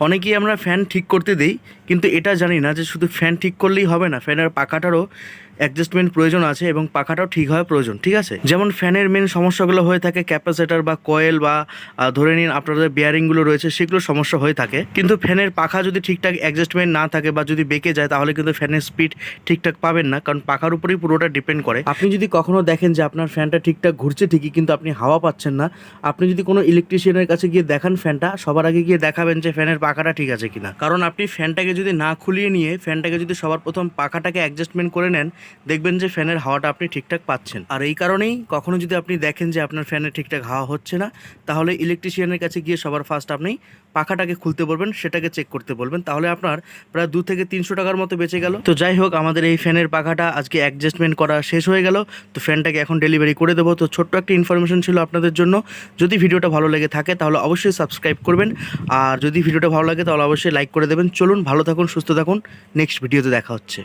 অনেকেই আমরা ফ্যান ঠিক করতে দিই, কিন্তু এটা জানি না যে শুধু ফ্যান ঠিক করলেই হবে না, ফ্যানের পাখাটারও অ্যাডজাস্টমেন্ট প্রয়োজন আছে এবং পাখাটাও ঠিক হওয়া প্রয়োজন। ঠিক আছে, যেমন ফ্যানের মেন সমস্যাগুলো হয়ে থাকে ক্যাপাসিটর বা কয়েল বা ধরে নিন আপনাদের বেয়ারিংগুলো রয়েছে, সেগুলো সমস্যা হয়ে থাকে। কিন্তু ফ্যানের পাখা যদি ঠিকঠাক অ্যাডজাস্টমেন্ট না থাকে বা যদি বেঁকে যায়, তাহলে কিন্তু ফ্যানের স্পিড ঠিকঠাক পাবেন না, কারণ পাখার উপরেই পুরোটা ডিপেন্ড করে। আপনি যদি কখনো দেখেন যে আপনার ফ্যানটা ঠিকঠাক ঘুরছে ঠিকই, কিন্তু আপনি হাওয়া পাচ্ছেন না, আপনি যদি কোনো ইলেকট্রিশিয়ানের কাছে গিয়ে দেখান ফ্যানটা, সবার আগে গিয়ে দেখাবেন যে ফ্যানের পাখাটা ঠিক আছে কিনা। কারণ আপনি ফ্যানটাকে যদি না খুলিয়ে নিয়ে ফ্যানটাকে যদি সবার প্রথম পাখাটাকে অ্যাডজাস্টমেন্ট করে নেন, দেখবেন যে ফ্যানের হাওয়াটা আপনি ঠিকঠাক পাচ্ছেন। আর এই কারণেই কখনো যদি আপনি দেখেন যে আপনার ফ্যানের ঠিকঠাক হাওয়া হচ্ছে না, তাহলে ইলেকট্রিশিয়ানের কাছে গিয়ে সবার ফার্স্ট আপনি পাখাটাকে খুলতে বলবেন, সেটাকে চেক করতে বলবেন, তাহলে আপনার প্রায় 2 থেকে 300 টাকার মতো বেঁচে গেল। তো যাই হোক, আমাদের এই ফ্যানের পাখাটা আজকে অ্যাডজাস্টমেন্ট করা শেষ হয়ে গেল। তো ফ্যানটাকে এখন ডেলিভারি করে দেবো। তো ছোট্ট একটা ইনফরমেশন ছিল আপনাদের জন্য। যদি ভিডিওটা ভালো লেগে থাকে তাহলে অবশ্যই সাবস্ক্রাইব করবেন, আর যদি ভিডিওটা ভালো লাগে তাহলে অবশ্যই লাইক করে দেবেন। চলুন, ভালো থাকুন, সুস্থ থাকুন, নেক্সট ভিডিওতে দেখা হচ্ছে।